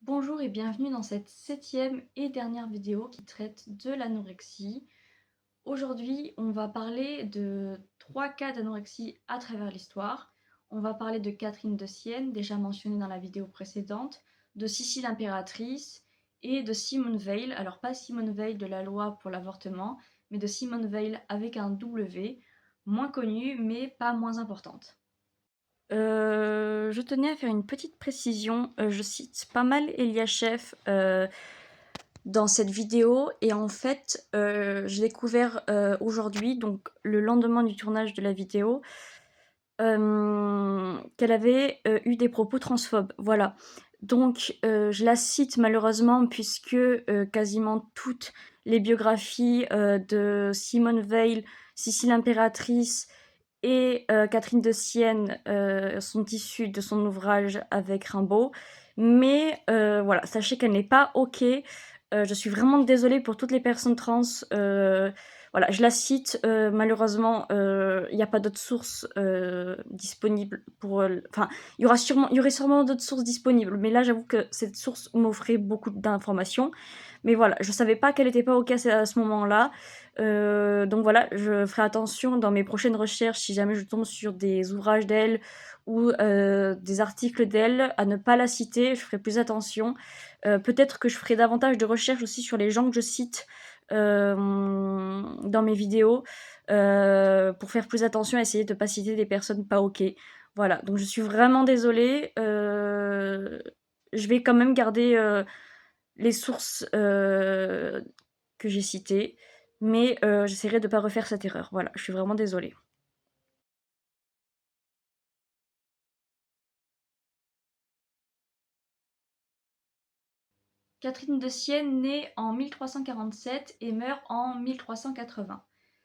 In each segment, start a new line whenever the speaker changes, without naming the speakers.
Bonjour et bienvenue dans cette 7e et dernière vidéo qui traite de l'anorexie. Aujourd'hui, on va parler de 3 cas d'anorexie à travers l'histoire. On va parler de Catherine de Sienne, déjà mentionnée dans la vidéo précédente, de Sissi l'impératrice et de Simone Veil. Alors pas Simone Veil de la loi pour l'avortement, mais de Simone Veil avec un W, moins connue mais pas moins importante. Je tenais à faire une petite précision, je cite pas mal Eliachev dans cette vidéo et en fait, j'ai découvert, aujourd'hui, donc le lendemain du tournage de la vidéo, qu'elle avait, eu des propos transphobes, voilà. Donc je la cite malheureusement puisque, quasiment toutes les biographies, de Simone Veil, Sissi l'impératrice et Catherine de Sienne sont issues de son ouvrage avec Rimbaud. Mais voilà, sachez qu'elle n'est pas OK. Je suis vraiment désolée pour toutes les personnes trans. Voilà, je la cite. Malheureusement, il n'y a pas d'autres sources disponibles pour. Enfin, il y aurait sûrement d'autres sources disponibles. Mais là, j'avoue que cette source m'offrait beaucoup d'informations. Mais voilà, je savais pas qu'elle était pas OK à ce moment-là. Donc voilà, je ferai attention dans mes prochaines recherches, si jamais je tombe sur des ouvrages d'elle ou des articles d'elle, à ne pas la citer, je ferai plus attention. Peut-être que je ferai davantage de recherches aussi sur les gens que je cite dans mes vidéos, pour faire plus attention, essayer de ne pas citer des personnes pas OK. Voilà, donc je suis vraiment désolée. Je vais quand même garder les sources que j'ai citées, mais j'essaierai de ne pas refaire cette erreur. Voilà, je suis vraiment désolée. Catherine de Sienne naît en 1347 et meurt en 1380.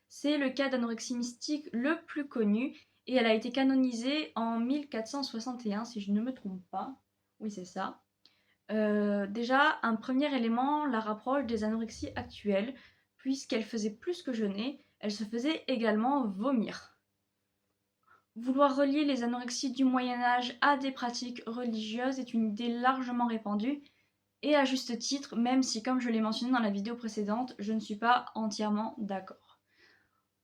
C'est le cas d'anorexie mystique le plus connu et elle a été canonisée en 1461 si je ne me trompe pas. Oui, c'est ça. Déjà, un premier élément la rapproche des anorexies actuelles, puisqu'elle faisait plus que jeûner, elle se faisait également vomir. Vouloir relier les anorexies du Moyen Âge à des pratiques religieuses est une idée largement répandue, et à juste titre, même si, comme je l'ai mentionné dans la vidéo précédente, je ne suis pas entièrement d'accord.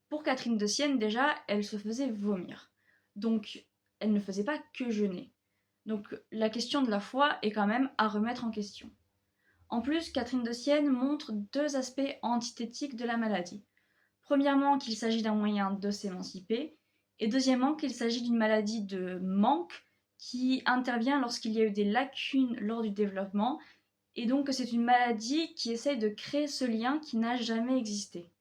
Pour Catherine de Sienne, déjà, elle se faisait vomir. Donc, elle ne faisait pas que jeûner. Donc, la question de la foi est quand même à remettre en question. En plus, Catherine de Sienne montre deux aspects antithétiques de la maladie. Premièrement, qu'il s'agit d'un moyen de s'émanciper, et deuxièmement, qu'il s'agit d'une maladie de manque qui intervient lorsqu'il y a eu des lacunes lors du développement, et donc que c'est une maladie qui essaye de créer ce lien qui n'a jamais existé.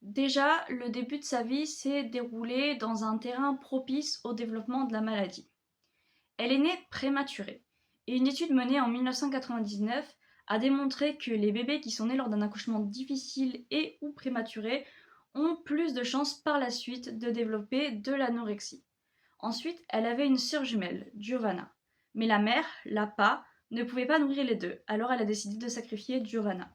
Déjà, le début de sa vie s'est déroulé dans un terrain propice au développement de la maladie. Elle est née prématurée, et une étude menée en 1999 a démontré que les bébés qui sont nés lors d'un accouchement difficile et ou prématuré ont plus de chances par la suite de développer de l'anorexie. Ensuite, elle avait une sœur jumelle, Giovanna. Mais la mère, Lapa, ne pouvait pas nourrir les deux, alors elle a décidé de sacrifier Giovanna.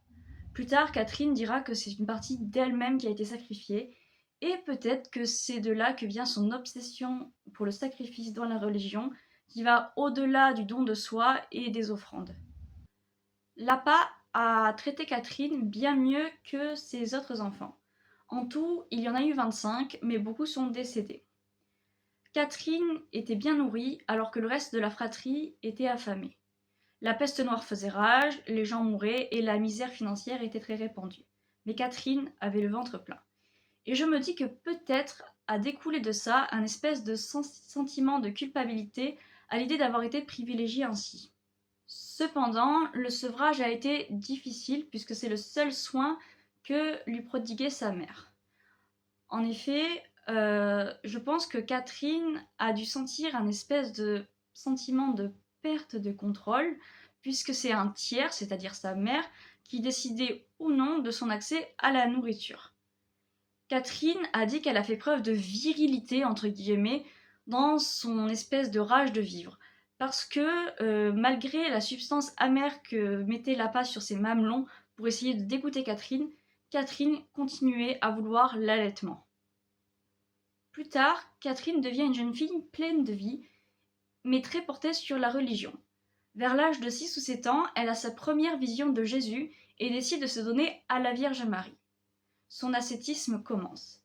Plus tard, Catherine dira que c'est une partie d'elle-même qui a été sacrifiée, et peut-être que c'est de là que vient son obsession pour le sacrifice dans la religion, qui va au-delà du don de soi et des offrandes. Lapa a traité Catherine bien mieux que ses autres enfants. En tout, il y en a eu 25, mais beaucoup sont décédés. Catherine était bien nourrie alors que le reste de la fratrie était affamé. La peste noire faisait rage, les gens mouraient et la misère financière était très répandue. Mais Catherine avait le ventre plein. Et je me dis que peut-être a découlé de ça un espèce de sentiment de culpabilité à l'idée d'avoir été privilégiée ainsi. Cependant, le sevrage a été difficile puisque c'est le seul soin que lui prodiguait sa mère. En effet, je pense que Catherine a dû sentir un espèce de sentiment de perte de contrôle, puisque c'est un tiers, c'est-à-dire sa mère, qui décidait ou non de son accès à la nourriture. Catherine a dit qu'elle a fait preuve de virilité, entre guillemets, dans son espèce de rage de vivre. Parce que malgré la substance amère que mettait Lapa sur ses mamelons pour essayer de dégoûter Catherine, Catherine continuait à vouloir l'allaitement. Plus tard, Catherine devient une jeune fille pleine de vie, mais très portée sur la religion. Vers l'âge de 6 ou 7 ans, elle a sa première vision de Jésus et décide de se donner à la Vierge Marie. Son ascétisme commence.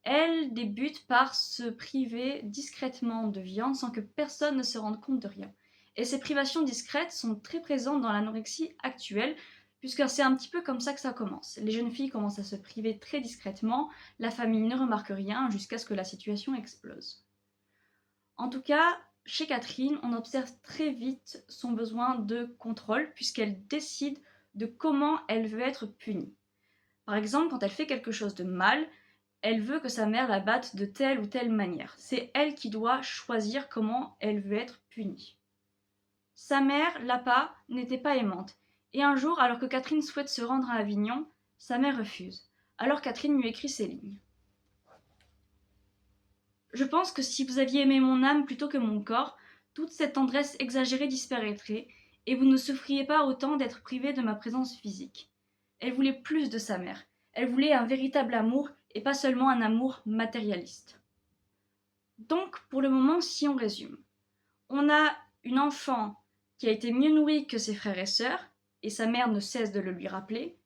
Elle débute par se priver discrètement de viande sans que personne ne se rende compte de rien. Et ces privations discrètes sont très présentes dans l'anorexie actuelle, puisque c'est un petit peu comme ça que ça commence. Les jeunes filles commencent à se priver très discrètement, la famille ne remarque rien jusqu'à ce que la situation explose. En tout cas, chez Catherine, on observe très vite son besoin de contrôle, puisqu'elle décide de comment elle veut être punie. Par exemple, quand elle fait quelque chose de mal, elle veut que sa mère la batte de telle ou telle manière. C'est elle qui doit choisir comment elle veut être punie. Sa mère, Lapa, n'était pas aimante. Et un jour, alors que Catherine souhaite se rendre à Avignon, sa mère refuse. Alors Catherine lui écrit ces lignes. Je pense que si vous aviez aimé mon âme plutôt que mon corps, toute cette tendresse exagérée disparaîtrait, et vous ne souffriez pas autant d'être privé de ma présence physique. Elle voulait plus de sa mère. Elle voulait un véritable amour et pas seulement un amour matérialiste. Donc, pour le moment, si on résume, on a une enfant qui a été mieux nourrie que ses frères et sœurs, et sa mère ne cesse de le lui rappeler,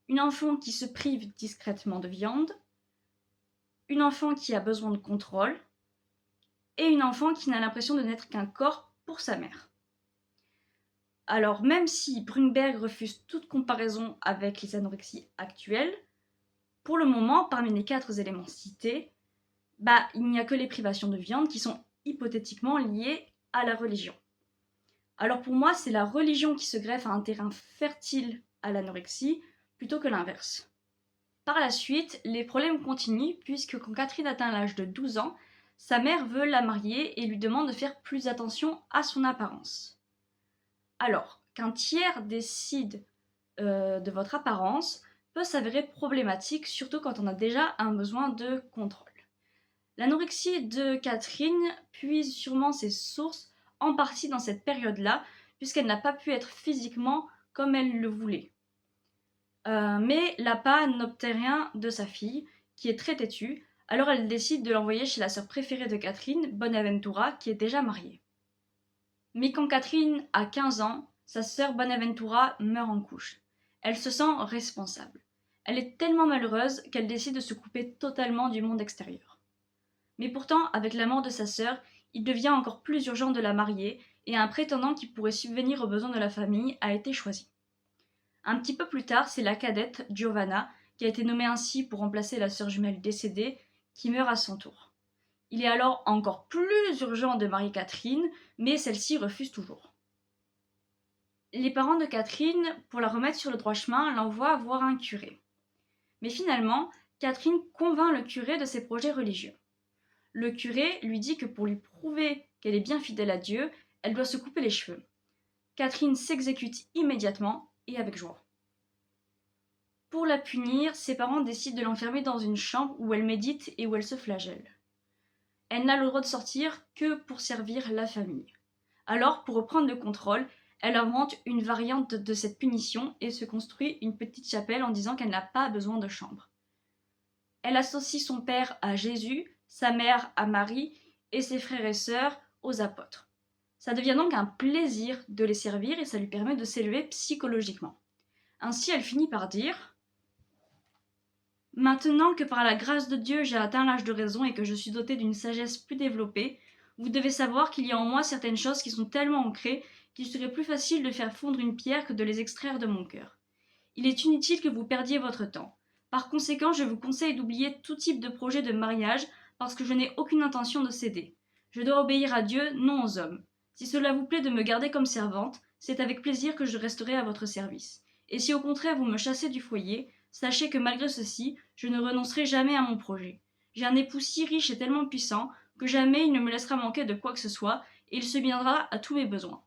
une enfant qui se prive discrètement de viande, une enfant qui a besoin de contrôle, et une enfant qui n'a l'impression de n'être qu'un corps pour sa mère. Alors, même si Brunberg refuse toute comparaison avec les anorexies actuelles, pour le moment, parmi les 4 éléments cités, il n'y a que les privations de viande qui sont hypothétiquement liées à la religion. Alors pour moi, c'est la religion qui se greffe à un terrain fertile à l'anorexie plutôt que l'inverse. Par la suite, les problèmes continuent puisque quand Catherine atteint l'âge de 12 ans, sa mère veut la marier et lui demande de faire plus attention à son apparence. Alors, qu'un tiers décide de votre apparence peut s'avérer problématique, surtout quand on a déjà un besoin de contrôle. L'anorexie de Catherine puise sûrement ses sources en partie dans cette période-là, puisqu'elle n'a pas pu être physiquement comme elle le voulait. Mais Lapa n'obtient rien de sa fille, qui est très têtue, alors elle décide de l'envoyer chez la sœur préférée de Catherine, Bonaventura, qui est déjà mariée. Mais quand Catherine a 15 ans, sa sœur Bonaventura meurt en couche. Elle se sent responsable. Elle est tellement malheureuse qu'elle décide de se couper totalement du monde extérieur. Mais pourtant, avec la mort de sa sœur, il devient encore plus urgent de la marier et un prétendant qui pourrait subvenir aux besoins de la famille a été choisi. Un petit peu plus tard, c'est la cadette, Giovanna, qui a été nommée ainsi pour remplacer la sœur jumelle décédée, qui meurt à son tour. Il est alors encore plus urgent de marier Catherine, mais celle-ci refuse toujours. Les parents de Catherine, pour la remettre sur le droit chemin, l'envoient voir un curé. Mais finalement, Catherine convainc le curé de ses projets religieux. Le curé lui dit que pour lui prouver qu'elle est bien fidèle à Dieu, elle doit se couper les cheveux. Catherine s'exécute immédiatement et avec joie. Pour la punir, ses parents décident de l'enfermer dans une chambre où elle médite et où elle se flagelle. Elle n'a le droit de sortir que pour servir la famille. Alors, pour reprendre le contrôle, elle invente une variante de cette punition et se construit une petite chapelle en disant qu'elle n'a pas besoin de chambre. Elle associe son père à Jésus, sa mère à Marie et ses frères et sœurs aux apôtres. Ça devient donc un plaisir de les servir et ça lui permet de s'élever psychologiquement. Ainsi, elle finit par dire « Maintenant que par la grâce de Dieu j'ai atteint l'âge de raison et que je suis dotée d'une sagesse plus développée, vous devez savoir qu'il y a en moi certaines choses qui sont tellement ancrées qu'il serait plus facile de faire fondre une pierre que de les extraire de mon cœur. Il est inutile que vous perdiez votre temps. Par conséquent, je vous conseille d'oublier tout type de projet de mariage parce que je n'ai aucune intention de céder. Je dois obéir à Dieu, non aux hommes. Si cela vous plaît de me garder comme servante, c'est avec plaisir que je resterai à votre service. Et si au contraire vous me chassez du foyer, sachez que malgré ceci, je ne renoncerai jamais à mon projet. J'ai un époux si riche et tellement puissant que jamais il ne me laissera manquer de quoi que ce soit et il subviendra à tous mes besoins. »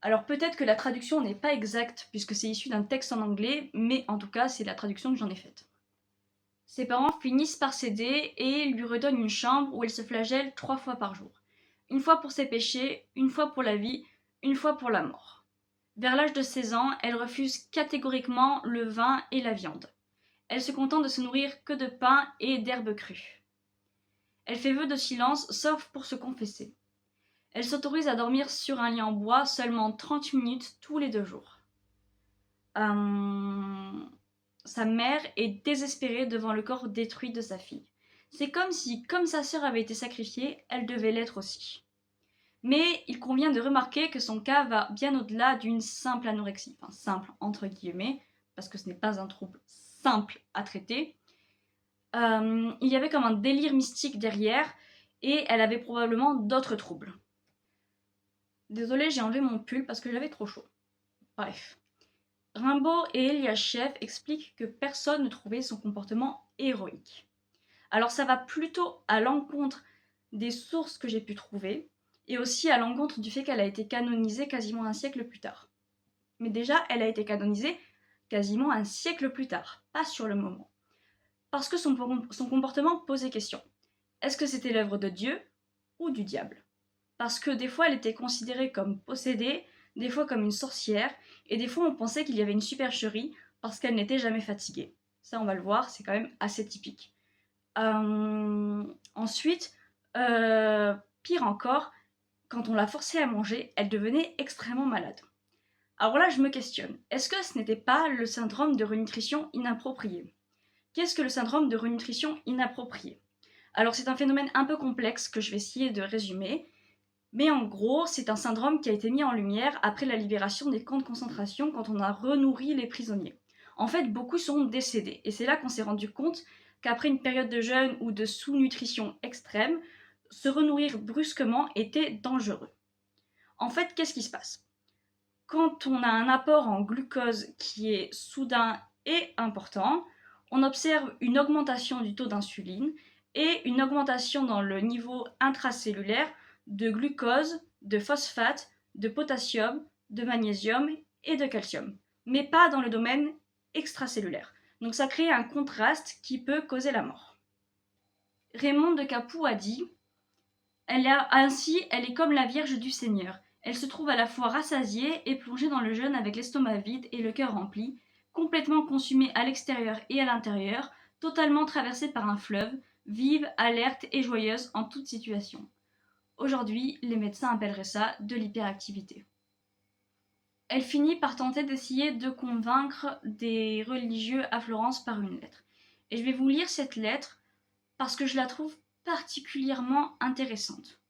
Alors peut-être que la traduction n'est pas exacte puisque c'est issu d'un texte en anglais, mais en tout cas c'est la traduction que j'en ai faite. Ses parents finissent par céder et lui redonnent une chambre où elle se flagelle 3 fois par jour. Une fois pour ses péchés, une fois pour la vie, une fois pour la mort. Vers l'âge de 16 ans, elle refuse catégoriquement le vin et la viande. Elle se contente de se nourrir que de pain et d'herbes crues. Elle fait vœu de silence sauf pour se confesser. Elle s'autorise à dormir sur un lit en bois seulement 30 minutes tous les 2 jours. Sa mère est désespérée devant le corps détruit de sa fille. C'est comme si, comme sa sœur avait été sacrifiée, elle devait l'être aussi. Mais il convient de remarquer que son cas va bien au-delà d'une simple anorexie. Enfin, simple entre guillemets, parce que ce n'est pas un trouble simple à traiter. Il y avait comme un délire mystique derrière, et elle avait probablement d'autres troubles. Désolée, j'ai enlevé mon pull parce que j'avais trop chaud. Bref. Rimbaud et Eliachev expliquent que personne ne trouvait son comportement héroïque. Alors ça va plutôt à l'encontre des sources que j'ai pu trouver, et aussi à l'encontre du fait qu'elle a été canonisée quasiment un siècle plus tard. Mais déjà, elle a été canonisée quasiment un siècle plus tard, pas sur le moment. Parce que son comportement posait question. Est-ce que c'était l'œuvre de Dieu ou du diable? Parce que des fois, elle était considérée comme possédée, des fois comme une sorcière, et des fois, on pensait qu'il y avait une supercherie parce qu'elle n'était jamais fatiguée. Ça, on va le voir, c'est quand même assez typique. Ensuite, pire encore, quand on l'a forcée à manger, elle devenait extrêmement malade. Alors là, je me questionne. Est-ce que ce n'était pas le syndrome de renutrition inappropriée? Qu'est-ce que le syndrome de renutrition inappropriée? Alors c'est un phénomène un peu complexe que je vais essayer de résumer, mais en gros, c'est un syndrome qui a été mis en lumière après la libération des camps de concentration quand on a renourri les prisonniers. En fait, beaucoup sont décédés, et c'est là qu'on s'est rendu compte qu'après une période de jeûne ou de sous-nutrition extrême, se renourrir brusquement était dangereux. En fait, qu'est-ce qui se passe? Quand on a un apport en glucose qui est soudain et important, on observe une augmentation du taux d'insuline et une augmentation dans le niveau intracellulaire de glucose, de phosphate, de potassium, de magnésium et de calcium, mais pas dans le domaine extracellulaire. Donc ça crée un contraste qui peut causer la mort. Raymond de Capoue a dit elle est comme la Vierge du Seigneur. Elle se trouve à la fois rassasiée et plongée dans le jeûne avec l'estomac vide et le cœur rempli, complètement consumée à l'extérieur et à l'intérieur, totalement traversée par un fleuve, vive, alerte et joyeuse en toute situation. Aujourd'hui, les médecins appelleraient ça de l'hyperactivité. Elle finit par tenter d'essayer de convaincre des religieux à Florence par une lettre. Et je vais vous lire cette lettre parce que je la trouve particulièrement intéressante.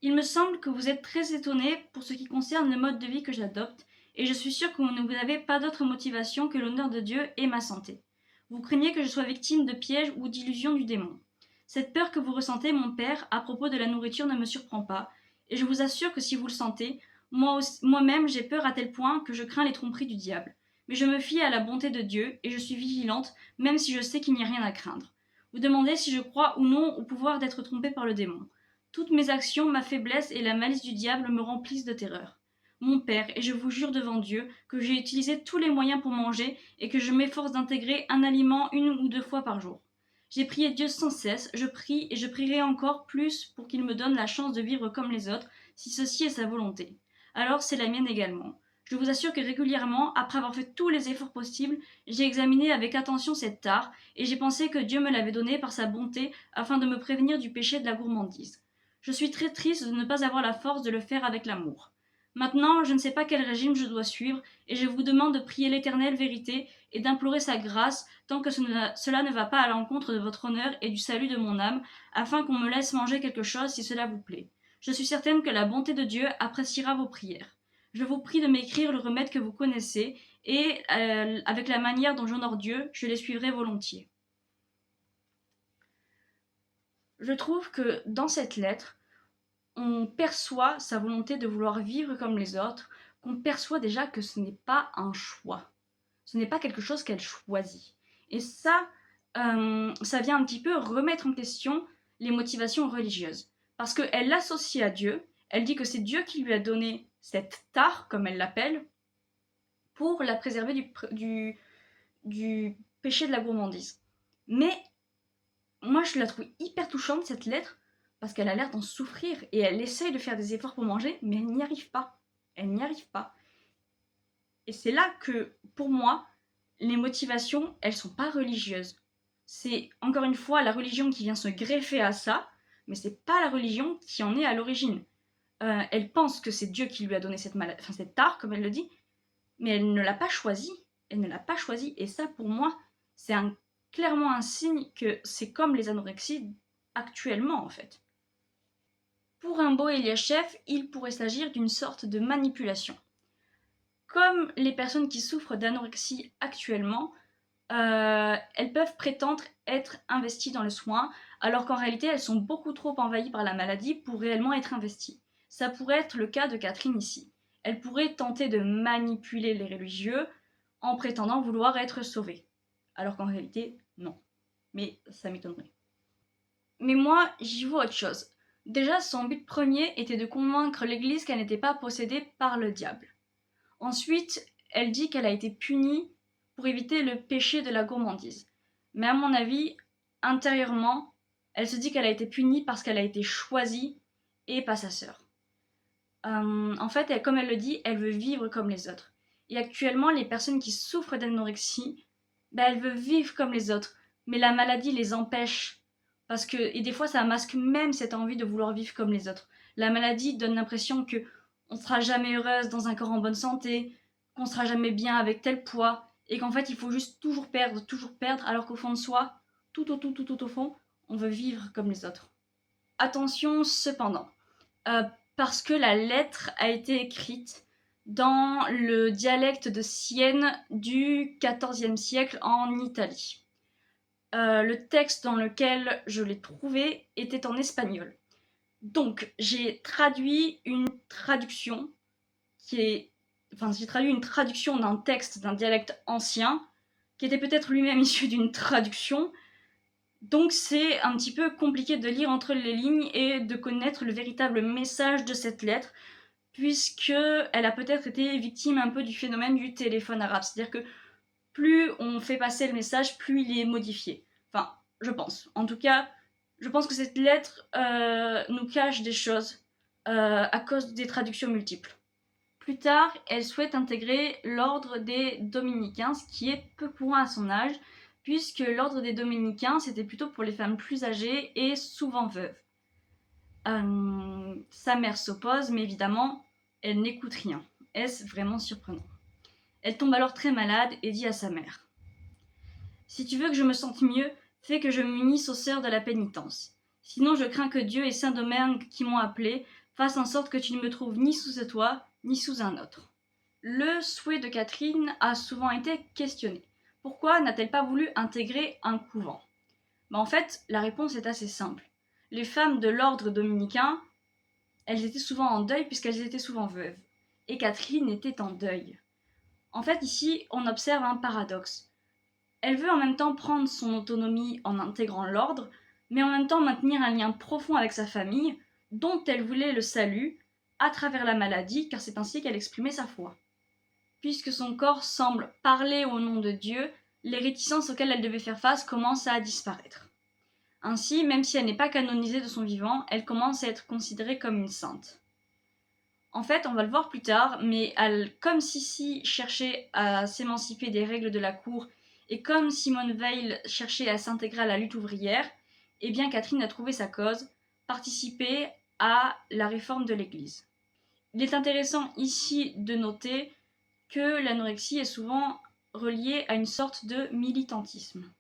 Il me semble que vous êtes très étonné pour ce qui concerne le mode de vie que j'adopte, et je suis sûre que vous n'avez pas d'autre motivation que l'honneur de Dieu et ma santé. Vous craignez que je sois victime de pièges ou d'illusions du démon. Cette peur que vous ressentez, mon père, à propos de la nourriture ne me surprend pas, et je vous assure que si vous le sentez, moi-même j'ai peur à tel point que je crains les tromperies du diable. Mais je me fie à la bonté de Dieu, et je suis vigilante, même si je sais qu'il n'y a rien à craindre. Vous demandez si je crois ou non au pouvoir d'être trompé par le démon. Toutes mes actions, ma faiblesse et la malice du diable me remplissent de terreur. Mon père, et je vous jure devant Dieu que j'ai utilisé tous les moyens pour manger et que je m'efforce d'intégrer un aliment 1 ou 2 fois par jour. J'ai prié Dieu sans cesse, je prie et je prierai encore plus pour qu'il me donne la chance de vivre comme les autres, si ceci est sa volonté. Alors c'est la mienne également. Je vous assure que régulièrement, après avoir fait tous les efforts possibles, j'ai examiné avec attention cette tare, et j'ai pensé que Dieu me l'avait donnée par sa bonté afin de me prévenir du péché de la gourmandise. Je suis très triste de ne pas avoir la force de le faire avec l'amour. Maintenant, je ne sais pas quel régime je dois suivre, et je vous demande de prier l'éternelle vérité et d'implorer sa grâce tant que cela ne va pas à l'encontre de votre honneur et du salut de mon âme, afin qu'on me laisse manger quelque chose si cela vous plaît. Je suis certaine que la bonté de Dieu appréciera vos prières. Je vous prie de m'écrire le remède que vous connaissez, et avec la manière dont j'honore Dieu, je les suivrai volontiers. Je trouve que dans cette lettre, on perçoit sa volonté de vouloir vivre comme les autres, qu'on perçoit déjà que ce n'est pas un choix. Ce n'est pas quelque chose qu'elle choisit. Et ça vient un petit peu remettre en question les motivations religieuses. Parce qu'elle l'associe à Dieu, elle dit que c'est Dieu qui lui a donné cette tare, comme elle l'appelle, pour la préserver du péché de la gourmandise. Mais moi, je la trouve hyper touchante, cette lettre, parce qu'elle a l'air d'en souffrir, et elle essaye de faire des efforts pour manger, mais elle n'y arrive pas. Elle n'y arrive pas. Et c'est là que, pour moi, les motivations, elles sont pas religieuses. C'est, encore une fois, la religion qui vient se greffer à ça, mais c'est pas la religion qui en est à l'origine. Elle pense que c'est Dieu qui lui a donné cette maladie, enfin cette tare, comme elle le dit, mais elle ne l'a pas choisi. Elle ne l'a pas choisi, et ça, pour moi, c'est clairement un signe que c'est comme les anorexies actuellement, en fait. Pour Rimbaud et Eliachev, il pourrait s'agir d'une sorte de manipulation. Comme les personnes qui souffrent d'anorexie actuellement, elles peuvent prétendre être investies dans le soin, alors qu'en réalité elles sont beaucoup trop envahies par la maladie pour réellement être investies. Ça pourrait être le cas de Catherine ici. Elle pourrait tenter de manipuler les religieux en prétendant vouloir être sauvée, alors qu'en réalité, non. Mais ça m'étonnerait. Mais moi, j'y vois autre chose. Déjà, son but premier était de convaincre l'Église qu'elle n'était pas possédée par le diable. Ensuite, elle dit qu'elle a été punie pour éviter le péché de la gourmandise. Mais à mon avis, intérieurement, elle se dit qu'elle a été punie parce qu'elle a été choisie et pas sa sœur. En fait, comme elle le dit, elle veut vivre comme les autres. Et actuellement, les personnes qui souffrent d'anorexie, elles veulent vivre comme les autres. Mais la maladie les empêche. Et des fois, ça masque même cette envie de vouloir vivre comme les autres. La maladie donne l'impression que on sera jamais heureuse dans un corps en bonne santé, qu'on sera jamais bien avec tel poids, et qu'en fait, il faut juste toujours perdre, alors qu'au fond de soi, tout au fond, on veut vivre comme les autres. Attention cependant, parce que la lettre a été écrite dans le dialecte de Sienne du XIVe siècle en Italie. Le texte dans lequel je l'ai trouvé était en espagnol. Donc, j'ai traduit une traduction d'un texte d'un dialecte ancien qui était peut-être lui-même issu d'une traduction. Donc c'est un petit peu compliqué de lire entre les lignes et de connaître le véritable message de cette lettre, puisque elle a peut-être été victime un peu du phénomène du téléphone arabe. C'est-à-dire que plus on fait passer le message, plus il est modifié. Enfin, je pense. En tout cas, je pense que cette lettre nous cache des choses à cause des traductions multiples. Plus tard, elle souhaite intégrer l'ordre des dominicains, ce qui est peu courant à son âge, puisque l'ordre des dominicains, c'était plutôt pour les femmes plus âgées et souvent veuves. Sa mère s'oppose, mais évidemment, elle n'écoute rien. Est-ce vraiment surprenant? Elle tombe alors très malade et dit à sa mère: « Si tu veux que je me sente mieux, fais que je m'unisse aux sœurs de la pénitence. Sinon, je crains que Dieu et Saint-Domingue qui m'ont appelé fassent en sorte que tu ne me trouves ni sous ce toit, ni sous un autre. » Le souhait de Catherine a souvent été questionné. Pourquoi n'a-t-elle pas voulu intégrer un couvent? En fait, la réponse est assez simple. Les femmes de l'ordre dominicain, elles étaient souvent en deuil puisqu'elles étaient souvent veuves. Et Catherine était en deuil. En fait, ici, on observe un paradoxe. Elle veut en même temps prendre son autonomie en intégrant l'ordre, mais en même temps maintenir un lien profond avec sa famille, dont elle voulait le salut, à travers la maladie, car c'est ainsi qu'elle exprimait sa foi. Puisque son corps semble parler au nom de Dieu, les réticences auxquelles elle devait faire face commencent à disparaître. Ainsi, même si elle n'est pas canonisée de son vivant, elle commence à être considérée comme une sainte. En fait, on va le voir plus tard, mais comme Sissi cherchait à s'émanciper des règles de la cour et comme Simone Veil cherchait à s'intégrer à la lutte ouvrière, eh bien Catherine a trouvé sa cause, participer à la réforme de l'Église. Il est intéressant ici de noter que l'anorexie est souvent reliée à une sorte de militantisme.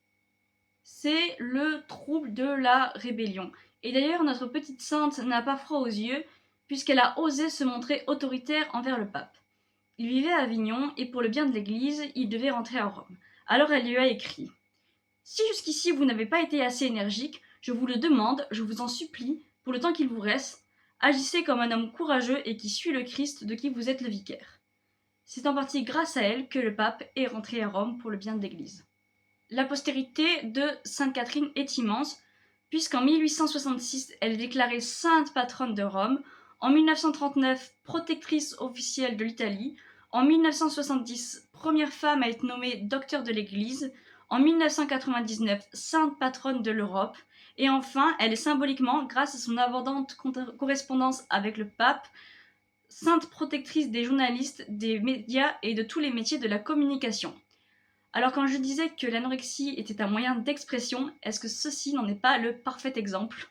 C'est le trouble de la rébellion. Et d'ailleurs, notre petite sainte n'a pas froid aux yeux, puisqu'elle a osé se montrer autoritaire envers le pape. Il vivait à Avignon, et pour le bien de l'Église, il devait rentrer à Rome. Alors elle lui a écrit: « Si jusqu'ici vous n'avez pas été assez énergique, je vous le demande, je vous en supplie, pour le temps qu'il vous reste, agissez comme un homme courageux et qui suit le Christ de qui vous êtes le vicaire. » C'est en partie grâce à elle que le pape est rentré à Rome pour le bien de l'Église. La postérité de Sainte Catherine est immense, puisqu'en 1866, elle est déclarée sainte patronne de Rome, en 1939, protectrice officielle de l'Italie, en 1970, première femme à être nommée docteur de l'Église, en 1999, sainte patronne de l'Europe, et enfin, elle est symboliquement, grâce à son abondante correspondance avec le pape, sainte protectrice des journalistes, des médias et de tous les métiers de la communication. Alors quand je disais que l'anorexie était un moyen d'expression, est-ce que ceci n'en est pas le parfait exemple?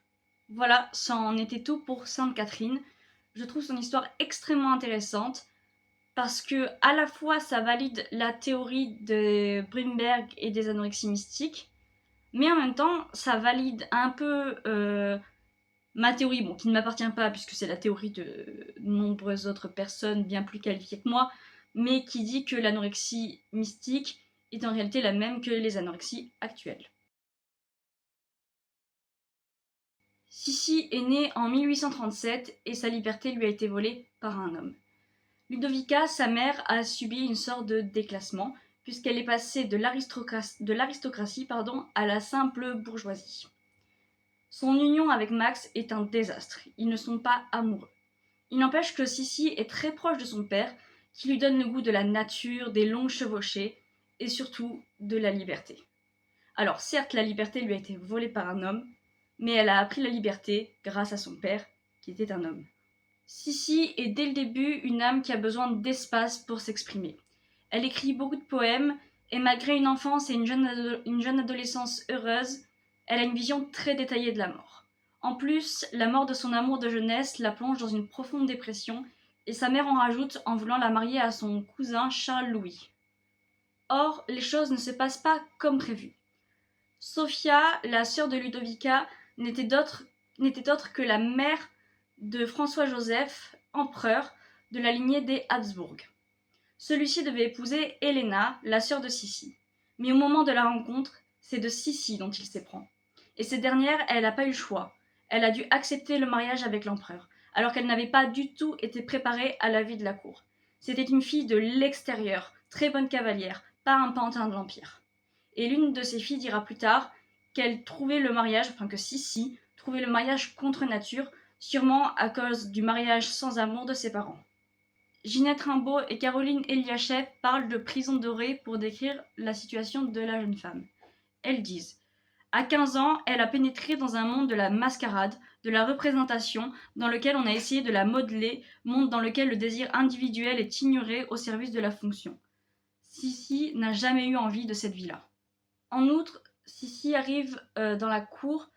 Voilà, ça en était tout pour Sainte Catherine. Je trouve son histoire extrêmement intéressante parce que à la fois ça valide la théorie de Brunberg et des anorexies mystiques, mais en même temps ça valide un peu ma théorie, bon, qui ne m'appartient pas puisque c'est la théorie de nombreuses autres personnes bien plus qualifiées que moi, mais qui dit que l'anorexie mystique est en réalité la même que les anorexies actuelles. Sissi est née en 1837 et sa liberté lui a été volée par un homme. Ludovica, sa mère, a subi une sorte de déclassement puisqu'elle est passée de l'aristocratie à la simple bourgeoisie. Son union avec Max est un désastre, ils ne sont pas amoureux. Il n'empêche que Sissi est très proche de son père, qui lui donne le goût de la nature, des longues chevauchées et surtout de la liberté. Alors certes, la liberté lui a été volée par un homme, mais elle a appris la liberté grâce à son père, qui était un homme. Sissi est dès le début une âme qui a besoin d'espace pour s'exprimer. Elle écrit beaucoup de poèmes, et malgré une enfance et une jeune adolescence heureuse, elle a une vision très détaillée de la mort. En plus, la mort de son amour de jeunesse la plonge dans une profonde dépression, et sa mère en rajoute en voulant la marier à son cousin Charles-Louis. Or, les choses ne se passent pas comme prévu. Sophia, la sœur de Ludovica, n'était autre que la mère de François-Joseph, empereur de la lignée des Habsbourg. Celui-ci devait épouser Helena, la sœur de Sissi. Mais au moment de la rencontre, c'est de Sissi dont il s'éprend. Et cette dernière, elle n'a pas eu le choix. Elle a dû accepter le mariage avec l'empereur, alors qu'elle n'avait pas du tout été préparée à la vie de la cour. C'était une fille de l'extérieur, très bonne cavalière, pas un pantin de l'Empire. Et l'une de ses filles dira plus tard qu'elle trouvait le mariage, enfin que Sissi trouvait le mariage contre nature, sûrement à cause du mariage sans amour de ses parents. Ginette Rimbaud et Caroline Eliachev parlent de prison dorée pour décrire la situation de la jeune femme. Elles disent: à 15 ans, elle a pénétré dans un monde de la mascarade, de la représentation, dans lequel on a essayé de la modeler, monde dans lequel le désir individuel est ignoré au service de la fonction. Sissi n'a jamais eu envie de cette vie-là. En outre, Sissi arrive dans la cour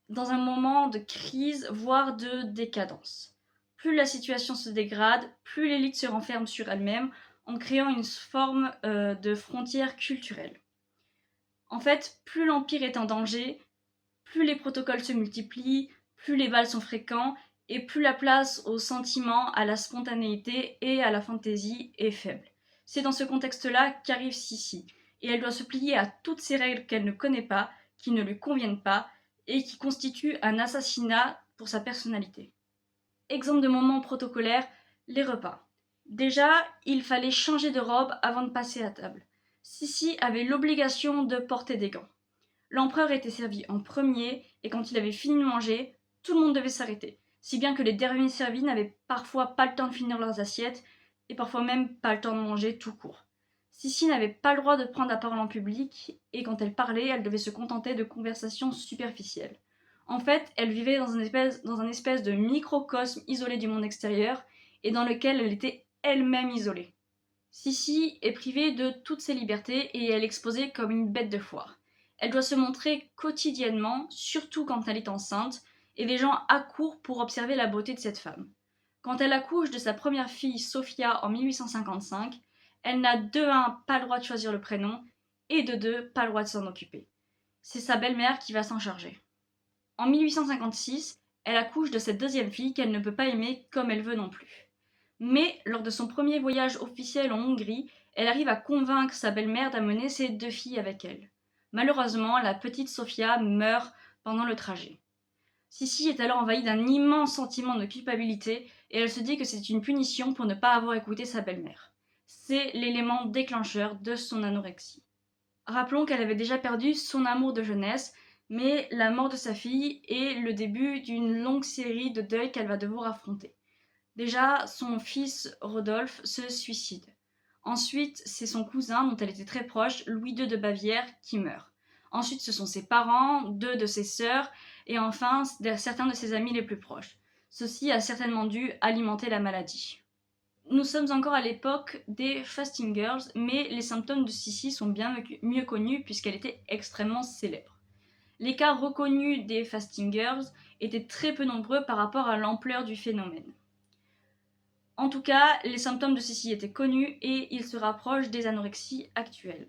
dans un moment de crise, voire de décadence. Plus la situation se dégrade, plus l'élite se renferme sur elle-même en créant une forme de frontière culturelle. En fait, plus l'Empire est en danger, plus les protocoles se multiplient, plus les bals sont fréquents, et plus la place au sentiment, à la spontanéité et à la fantaisie est faible. C'est dans ce contexte-là qu'arrive Sissi, et elle doit se plier à toutes ces règles qu'elle ne connaît pas, qui ne lui conviennent pas, et qui constituent un assassinat pour sa personnalité. Exemple de moment protocolaire, les repas. Déjà, il fallait changer de robe avant de passer à table. Sissi avait l'obligation de porter des gants. L'empereur était servi en premier, et quand il avait fini de manger, tout le monde devait s'arrêter, si bien que les derniers servis n'avaient parfois pas le temps de finir leurs assiettes, et parfois même pas le temps de manger tout court. Sissi n'avait pas le droit de prendre la parole en public, et quand elle parlait, elle devait se contenter de conversations superficielles. En fait, elle vivait dans un espèce de microcosme isolé du monde extérieur, et dans lequel elle était elle-même isolée. Sissi est privée de toutes ses libertés et elle est exposée comme une bête de foire. Elle doit se montrer quotidiennement, surtout quand elle est enceinte, et les gens accourent pour observer la beauté de cette femme. Quand elle accouche de sa première fille, Sophia, en 1855, elle n'a de un pas le droit de choisir le prénom, et de deux pas le droit de s'en occuper. C'est sa belle-mère qui va s'en charger. En 1856, elle accouche de cette deuxième fille qu'elle ne peut pas aimer comme elle veut non plus. Mais lors de son premier voyage officiel en Hongrie, elle arrive à convaincre sa belle-mère d'amener ses deux filles avec elle. Malheureusement, la petite Sophia meurt pendant le trajet. Sissi est alors envahie d'un immense sentiment de culpabilité et elle se dit que c'est une punition pour ne pas avoir écouté sa belle-mère. C'est l'élément déclencheur de son anorexie. Rappelons qu'elle avait déjà perdu son amour de jeunesse, mais la mort de sa fille est le début d'une longue série de deuils qu'elle va devoir affronter. Déjà, son fils Rodolphe se suicide. Ensuite, c'est son cousin, dont elle était très proche, Louis II de Bavière, qui meurt. Ensuite, ce sont ses parents, deux de ses sœurs, et enfin, certains de ses amis les plus proches. Ceci a certainement dû alimenter la maladie. Nous sommes encore à l'époque des Fasting Girls, mais les symptômes de Sissi sont bien mieux connus puisqu'elle était extrêmement célèbre. les cas reconnus des fasting girls étaient très peu nombreux par rapport à l'ampleur du phénomène. En tout cas, les symptômes de ceci étaient connus et ils se rapprochent des anorexies actuelles.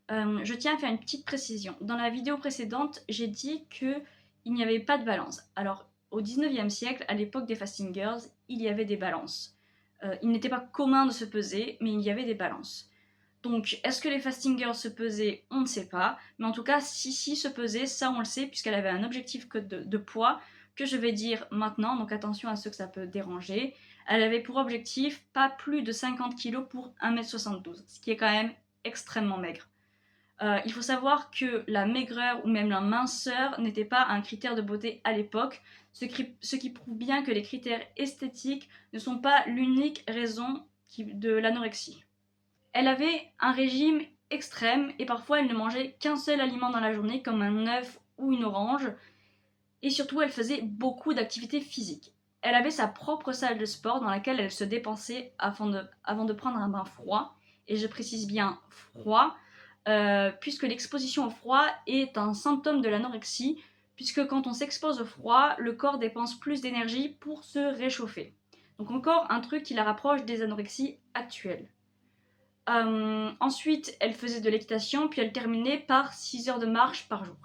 Je tiens à faire une petite précision. Dans la vidéo précédente, j'ai dit qu'il n'y avait pas de balance. Alors, au 19e siècle, à l'époque des fasting girls, il y avait des balances. Il n'était pas commun de se peser, mais il y avait des balances. Donc, est-ce que les fasting girls se pesaient? On ne sait pas. Mais en tout cas, Sissi se pesait, ça on le sait, puisqu'elle avait un objectif de poids que je vais dire maintenant, donc attention à ceux que ça peut déranger. Elle avait pour objectif pas plus de 50 kg pour 1m72, ce qui est quand même extrêmement maigre. Il faut savoir que la maigreur ou même la minceur n'était pas un critère de beauté à l'époque, ce qui prouve bien que les critères esthétiques ne sont pas l'unique raison de l'anorexie. Elle avait un régime extrême et parfois elle ne mangeait qu'un seul aliment dans la journée comme un œuf ou une orange, et surtout elle faisait beaucoup d'activités physiques. Elle avait sa propre salle de sport dans laquelle elle se dépensait avant de prendre un bain froid, et je précise bien froid, puisque l'exposition au froid est un symptôme de l'anorexie, puisque quand on s'expose au froid, le corps dépense plus d'énergie pour se réchauffer. Donc encore un truc qui la rapproche des anorexies actuelles. Ensuite, elle faisait de l'équitation, puis elle terminait par 6 heures de marche par jour.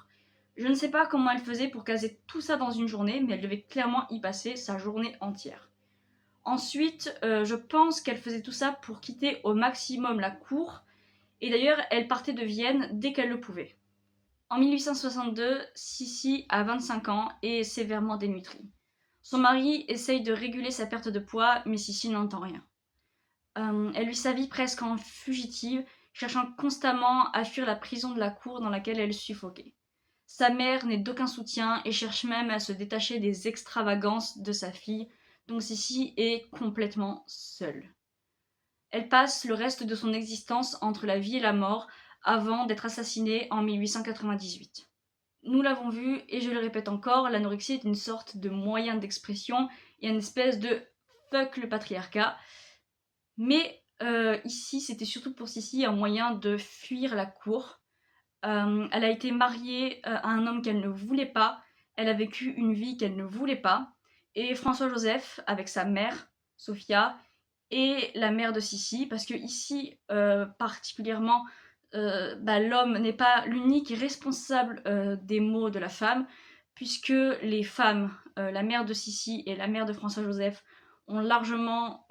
Je ne sais pas comment elle faisait pour caser tout ça dans une journée, mais elle devait clairement y passer sa journée entière. Ensuite, je pense qu'elle faisait tout ça pour quitter au maximum la cour, et d'ailleurs, elle partait de Vienne dès qu'elle le pouvait. En 1862, Sissi a 25 ans et est sévèrement dénutrie. Son mari essaye de réguler sa perte de poids, mais Sissi n'entend rien. Elle vit sa vie presque en fugitive, cherchant constamment à fuir la prison de la cour dans laquelle elle suffoquait. Sa mère n'est d'aucun soutien et cherche même à se détacher des extravagances de sa fille, donc Sissi est complètement seule. Elle passe le reste de son existence entre la vie et la mort avant d'être assassinée en 1898. Nous l'avons vu, et je le répète encore, l'anorexie est une sorte de moyen d'expression et une espèce de fuck le patriarcat. Mais ici, c'était surtout pour Sissi un moyen de fuir la cour. Elle a été mariée à un homme qu'elle ne voulait pas. Elle a vécu une vie qu'elle ne voulait pas. Et François-Joseph, avec sa mère, Sophia, et la mère de Sissi, parce que ici, particulièrement, l'homme n'est pas l'unique responsable des maux de la femme, puisque les femmes, la mère de Sissi et la mère de François-Joseph, ont largement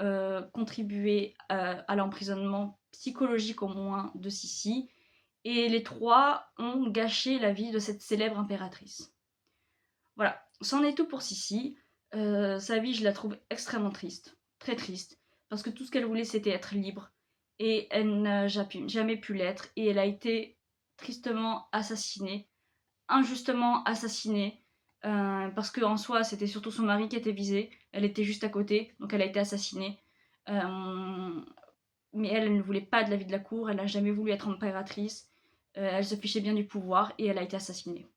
contribué à l'emprisonnement psychologique au moins de Sissi, et les trois ont gâché la vie de cette célèbre impératrice. Voilà, c'en est tout pour Sissi. Sa vie, je la trouve extrêmement triste, très triste, parce que tout ce qu'elle voulait, c'était être libre, et elle n'a jamais pu l'être, et elle a été tristement assassinée, injustement assassinée, parce qu'en soi, c'était surtout son mari qui était visé, elle était juste à côté, donc elle a été assassinée. Mais elle ne voulait pas de la vie de la cour, elle n'a jamais voulu être impératrice, elle se fichait bien du pouvoir, et elle a été assassinée.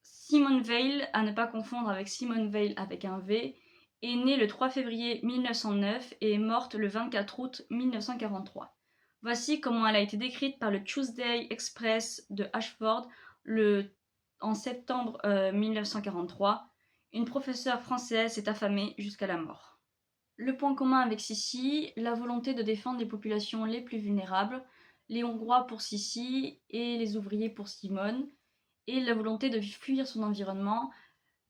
Simone Weil, à ne pas confondre avec Simone Veil avec un V, est née le 3 février 1909 et est morte le 24 août 1943. Voici comment elle a été décrite par le Tuesday Express de Ashford en septembre 1943. Une professeure française s'est affamée jusqu'à la mort. Le point commun avec Sissi, la volonté de défendre les populations les plus vulnérables, les Hongrois pour Sissi et les ouvriers pour Simone, et la volonté de fuir son environnement,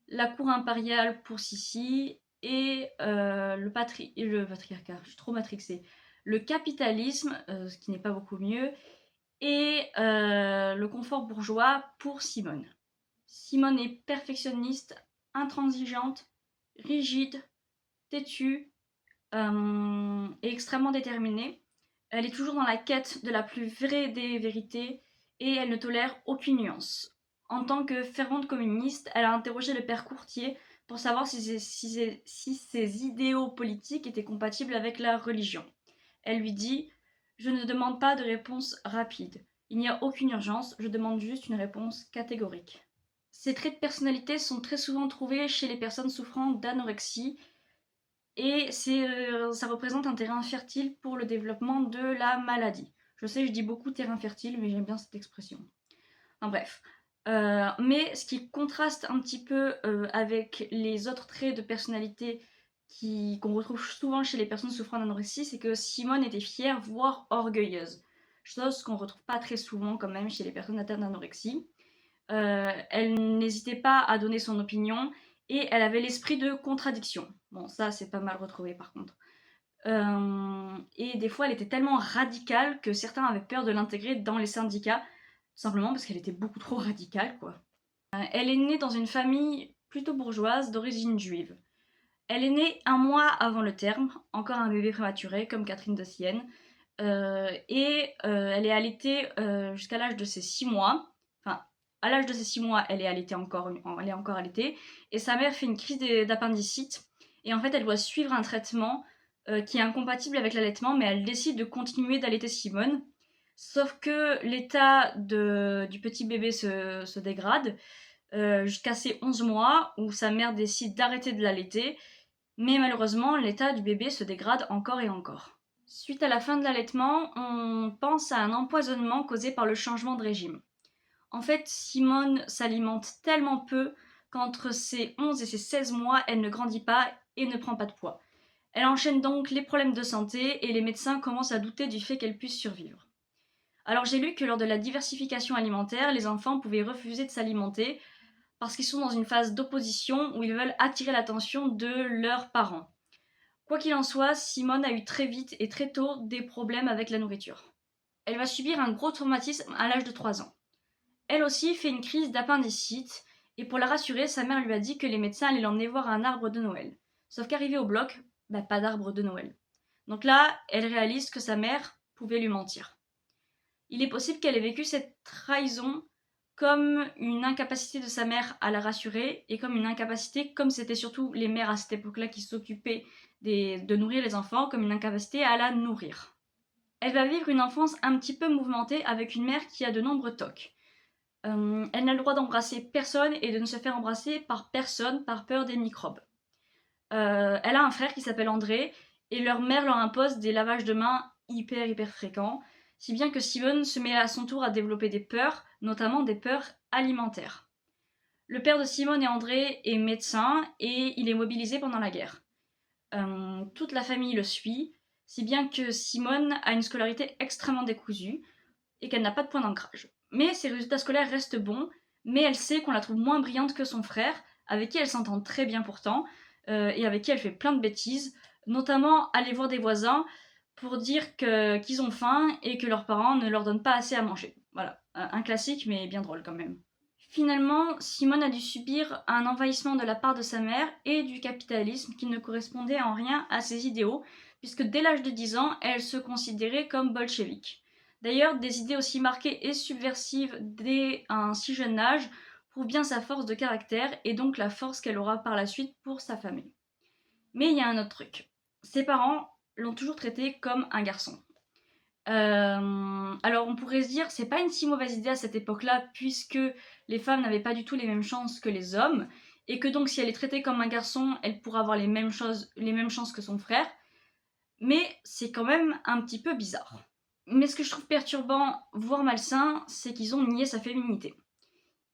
la cour impériale pour Sissi et le patriarcat, je suis trop matrixée, le capitalisme, ce qui n'est pas beaucoup mieux, et le confort bourgeois pour Simone. Simone est perfectionniste, intransigeante, rigide, têtue et extrêmement déterminée. Elle est toujours dans la quête de la plus vraie des vérités et elle ne tolère aucune nuance. En tant que fervente communiste, elle a interrogé le père Courtier pour savoir si ses idéaux politiques étaient compatibles avec la religion. Elle lui dit « Je ne demande pas de réponse rapide. Il n'y a aucune urgence, je demande juste une réponse catégorique. » Ces traits de personnalité sont très souvent trouvés chez les personnes souffrant d'anorexie et ça représente un terrain fertile pour le développement de la maladie. Je sais, je dis beaucoup terrain fertile, mais j'aime bien cette expression. Enfin bref. Mais ce qui contraste un petit peu avec les autres traits de personnalité qu'on retrouve souvent chez les personnes souffrant d'anorexie, c'est que Simone était fière, voire orgueilleuse. Chose qu'on retrouve pas très souvent quand même chez les personnes atteintes d'anorexie. Elle n'hésitait pas à donner son opinion et elle avait l'esprit de contradiction. Bon, ça c'est pas mal retrouvé par contre. Et des fois elle était tellement radicale que certains avaient peur de l'intégrer dans les syndicats, simplement parce qu'elle était beaucoup trop radicale, quoi. Elle est née dans une famille plutôt bourgeoise d'origine juive. Elle est née un mois avant le terme, encore un bébé prématuré, comme Catherine de Sienne. Elle est allaitée jusqu'à l'âge de ses 6 mois. Enfin, à l'âge de ses 6 mois, elle est encore allaitée. Et sa mère fait une crise d'appendicite. Et en fait, elle doit suivre un traitement qui est incompatible avec l'allaitement, mais elle décide de continuer d'allaiter Simone. Sauf que l'état du petit bébé se dégrade jusqu'à ses 11 mois, où sa mère décide d'arrêter de l'allaiter. Mais malheureusement, l'état du bébé se dégrade encore et encore. Suite à la fin de l'allaitement, on pense à un empoisonnement causé par le changement de régime. En fait, Simone s'alimente tellement peu qu'entre ses 11 et ses 16 mois, elle ne grandit pas et ne prend pas de poids. Elle enchaîne donc les problèmes de santé et les médecins commencent à douter du fait qu'elle puisse survivre. Alors j'ai lu que lors de la diversification alimentaire, les enfants pouvaient refuser de s'alimenter parce qu'ils sont dans une phase d'opposition où ils veulent attirer l'attention de leurs parents. Quoi qu'il en soit, Simone a eu très vite et très tôt des problèmes avec la nourriture. Elle va subir un gros traumatisme à l'âge de 3 ans. Elle aussi fait une crise d'appendicite et pour la rassurer, sa mère lui a dit que les médecins allaient l'emmener voir un arbre de Noël. Sauf qu'arrivée au bloc, pas d'arbre de Noël. Donc là, elle réalise que sa mère pouvait lui mentir. Il est possible qu'elle ait vécu cette trahison comme une incapacité de sa mère à la rassurer et comme une incapacité, comme c'était surtout les mères à cette époque-là qui s'occupaient de nourrir les enfants, comme une incapacité à la nourrir. Elle va vivre une enfance un petit peu mouvementée avec une mère qui a de nombreux tocs. Elle n'a le droit d'embrasser personne et de ne se faire embrasser par personne par peur des microbes. Elle a un frère qui s'appelle André et leur mère leur impose des lavages de mains hyper fréquents, si bien que Simone se met à son tour à développer des peurs, notamment des peurs alimentaires. Le père de Simone et André est médecin et il est mobilisé pendant la guerre. Toute la famille le suit, si bien que Simone a une scolarité extrêmement décousue et qu'elle n'a pas de point d'ancrage. Mais ses résultats scolaires restent bons, mais elle sait qu'on la trouve moins brillante que son frère, avec qui elle s'entend très bien pourtant, et avec qui elle fait plein de bêtises, notamment aller voir des voisins pour dire qu'ils ont faim et que leurs parents ne leur donnent pas assez à manger. Voilà, un classique mais bien drôle quand même. Finalement, Simone a dû subir un envahissement de la part de sa mère et du capitalisme qui ne correspondait en rien à ses idéaux, puisque dès l'âge de 10 ans, elle se considérait comme bolchevique. D'ailleurs, des idées aussi marquées et subversives dès un si jeune âge prouvent bien sa force de caractère et donc la force qu'elle aura par la suite pour sa famille. Mais il y a un autre truc. Ses parents l'ont toujours traité comme un garçon. Alors on pourrait se dire, c'est pas une si mauvaise idée à cette époque-là, puisque les femmes n'avaient pas du tout les mêmes chances que les hommes, et que donc si elle est traitée comme un garçon, elle pourra avoir les mêmes chances que son frère, mais c'est quand même un petit peu bizarre. Mais ce que je trouve perturbant, voire malsain, c'est qu'ils ont nié sa féminité.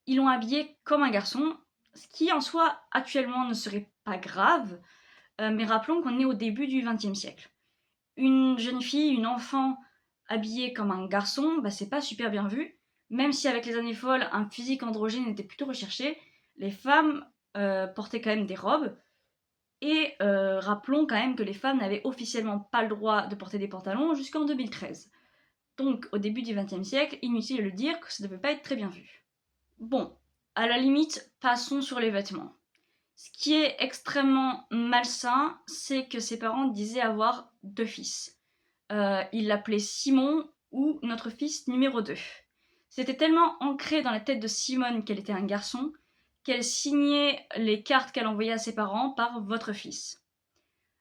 Ils l'ont habillée comme un garçon, ce qui en soi actuellement ne serait pas grave, mais rappelons qu'on est au début du XXe siècle. Une jeune fille, une enfant habillée comme un garçon, c'est pas super bien vu. Même si avec les années folles, un physique androgyne était plutôt recherché, les femmes portaient quand même des robes. Et rappelons quand même que les femmes n'avaient officiellement pas le droit de porter des pantalons jusqu'en 2013. Donc au début du XXe siècle, inutile de le dire que ça ne devait pas être très bien vu. Bon, à la limite, passons sur les vêtements. Ce qui est extrêmement malsain, c'est que ses parents disaient avoir 2 fils. Ils l'appelaient Simon ou notre fils numéro 2. C'était tellement ancré dans la tête de Simone qu'elle était un garçon qu'elle signait les cartes qu'elle envoyait à ses parents par votre fils.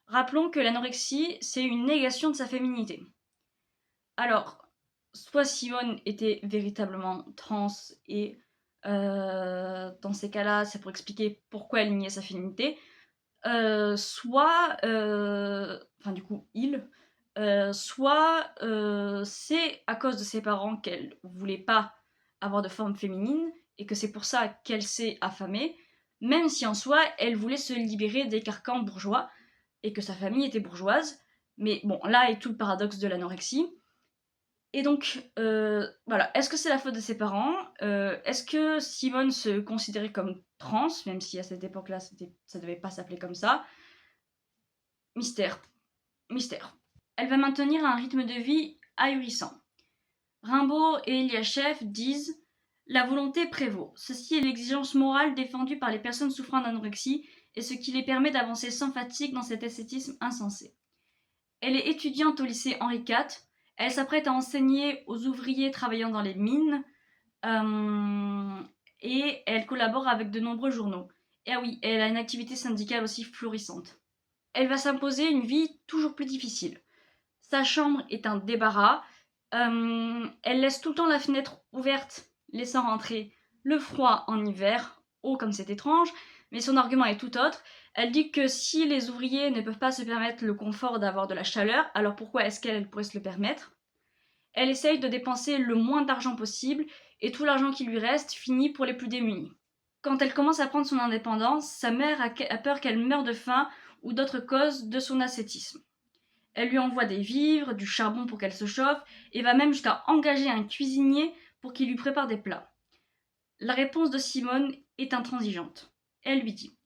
Rappelons que l'anorexie, c'est une négation de sa féminité. Alors, soit Simone était véritablement trans et dans ces cas-là, c'est pour expliquer pourquoi elle niait sa féminité, soit, du coup, il, soit c'est à cause de ses parents qu'elle voulait pas avoir de forme féminine et que c'est pour ça qu'elle s'est affamée, même si en soi elle voulait se libérer des carcans bourgeois et que sa famille était bourgeoise. Mais bon, là est tout le paradoxe de l'anorexie. Et donc, voilà, est-ce que c'est la faute de ses parents? Est-ce que Simone se considérait comme trans, même si à cette époque-là, ça devait pas s'appeler comme ça? Mystère, mystère. Elle va maintenir un rythme de vie ahurissant. Rimbaud et Eliachev disent: la volonté prévaut. Ceci est l'exigence morale défendue par les personnes souffrant d'anorexie et ce qui les permet d'avancer sans fatigue dans cet esthétisme insensé. Elle est étudiante au lycée Henri IV. Elle s'apprête à enseigner aux ouvriers travaillant dans les mines et elle collabore avec de nombreux journaux. Et ah oui, elle a une activité syndicale aussi florissante. Elle va s'imposer une vie toujours plus difficile. Sa chambre est un débarras. Elle laisse tout le temps la fenêtre ouverte, laissant rentrer le froid en hiver. Oh, comme c'est étrange, mais son argument est tout autre. Elle dit que si les ouvriers ne peuvent pas se permettre le confort d'avoir de la chaleur, alors pourquoi est-ce qu'elle pourrait se le permettre? Elle essaye de dépenser le moins d'argent possible et tout l'argent qui lui reste finit pour les plus démunis. Quand elle commence à prendre son indépendance, sa mère a peur qu'elle meure de faim ou d'autres causes de son ascétisme. Elle lui envoie des vivres, du charbon pour qu'elle se chauffe, et va même jusqu'à engager un cuisinier pour qu'il lui prépare des plats. La réponse de Simone est intransigeante. Elle lui dit: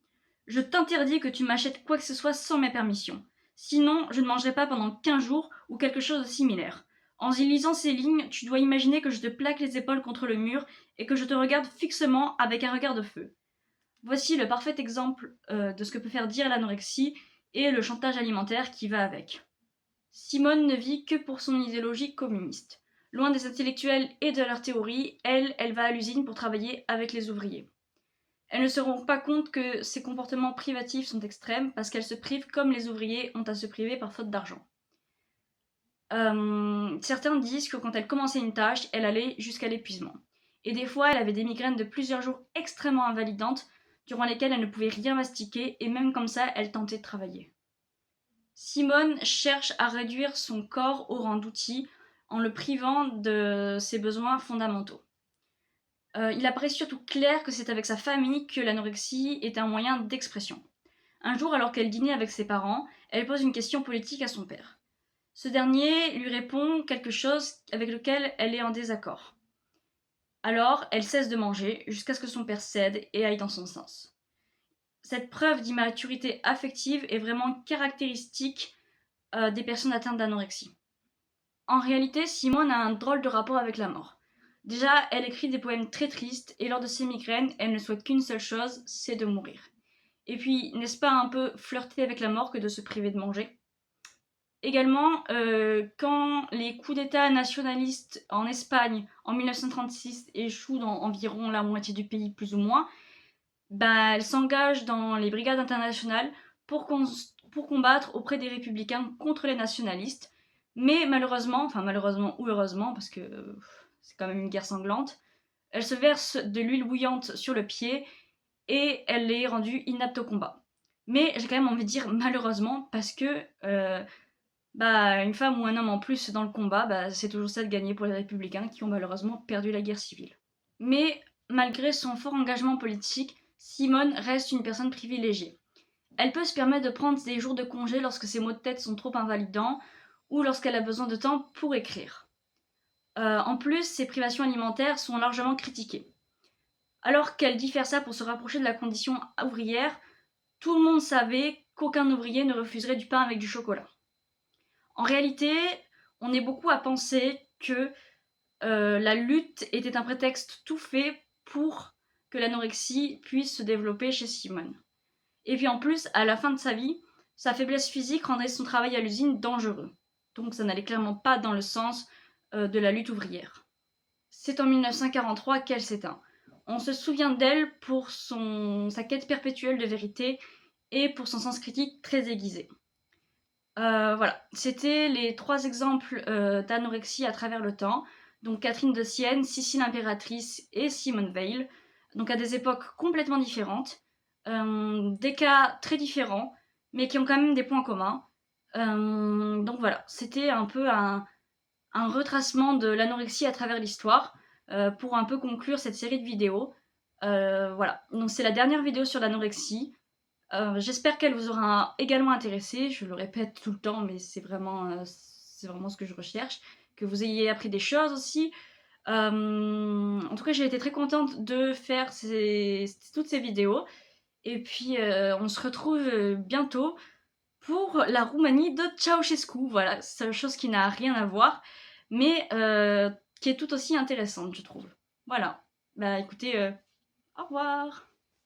je t'interdis que tu m'achètes quoi que ce soit sans ma permission. Sinon, je ne mangerai pas pendant 15 jours ou quelque chose de similaire. En y lisant ces lignes, tu dois imaginer que je te plaque les épaules contre le mur et que je te regarde fixement avec un regard de feu. Voici le parfait exemple de ce que peut faire dire l'anorexie et le chantage alimentaire qui va avec. Simone ne vit que pour son idéologie communiste. Loin des intellectuels et de leurs théories, elle va à l'usine pour travailler avec les ouvriers. Elle ne se rend pas compte que ses comportements privatifs sont extrêmes parce qu'elle se prive comme les ouvriers ont à se priver par faute d'argent. Certains disent que quand elle commençait une tâche, elle allait jusqu'à l'épuisement. Et des fois, elle avait des migraines de plusieurs jours extrêmement invalidantes, durant lesquelles elle ne pouvait rien mastiquer, et même comme ça, elle tentait de travailler. Simone cherche à réduire son corps au rang d'outil en le privant de ses besoins fondamentaux. Il apparaît surtout clair que c'est avec sa famille que l'anorexie est un moyen d'expression. Un jour, alors qu'elle dînait avec ses parents, elle pose une question politique à son père. Ce dernier lui répond quelque chose avec lequel elle est en désaccord. Alors, elle cesse de manger jusqu'à ce que son père cède et aille dans son sens. Cette preuve d'immaturité affective est vraiment caractéristique des personnes atteintes d'anorexie. En réalité, Simone a un drôle de rapport avec la mort. Déjà, elle écrit des poèmes très tristes et lors de ses migraines, elle ne souhaite qu'une seule chose, c'est de mourir. Et puis, n'est-ce pas un peu flirter avec la mort que de se priver de manger? Également, quand les coups d'État nationalistes en Espagne en 1936 échouent dans environ la moitié du pays, plus ou moins, elle s'engage dans les brigades internationales pour combattre auprès des républicains contre les nationalistes. Mais malheureusement ou heureusement, parce que c'est quand même une guerre sanglante, elle se verse de l'huile bouillante sur le pied et elle est rendue inapte au combat. Mais j'ai quand même envie de dire malheureusement, parce que une femme ou un homme en plus dans le combat, c'est toujours ça de gagner pour les républicains qui ont malheureusement perdu la guerre civile. Mais malgré son fort engagement politique, Simone reste une personne privilégiée. Elle peut se permettre de prendre des jours de congé lorsque ses maux de tête sont trop invalidants ou lorsqu'elle a besoin de temps pour écrire. En plus, ses privations alimentaires sont largement critiquées. Alors qu'elle dit faire ça pour se rapprocher de la condition ouvrière, tout le monde savait qu'aucun ouvrier ne refuserait du pain avec du chocolat. En réalité, on est beaucoup à penser que la lutte était un prétexte tout fait pour que l'anorexie puisse se développer chez Simone. Et puis en plus, à la fin de sa vie, sa faiblesse physique rendait son travail à l'usine dangereux. Donc ça n'allait clairement pas dans le sens de la lutte ouvrière. C'est en 1943 qu'elle s'éteint. On se souvient d'elle pour sa quête perpétuelle de vérité et pour son sens critique très aiguisé. Voilà, c'était les 3 exemples d'anorexie à travers le temps. Donc Catherine de Sienne, Sissi l'impératrice et Simone Weil. Donc à des époques complètement différentes. Des cas très différents, mais qui ont quand même des points communs. Donc voilà, c'était un peu un retracement de l'anorexie à travers l'histoire, pour un peu conclure cette série de vidéos. Voilà, donc c'est la dernière vidéo sur l'anorexie. J'espère qu'elle vous aura également intéressé. Je le répète tout le temps, mais c'est vraiment ce que je recherche. Que vous ayez appris des choses aussi. En tout cas, j'ai été très contente de faire toutes ces vidéos. Et puis, on se retrouve bientôt pour la Roumanie de Ceausescu. Voilà, c'est une chose qui n'a rien à voir, mais qui est tout aussi intéressante, je trouve. Voilà. Bah écoutez, au revoir.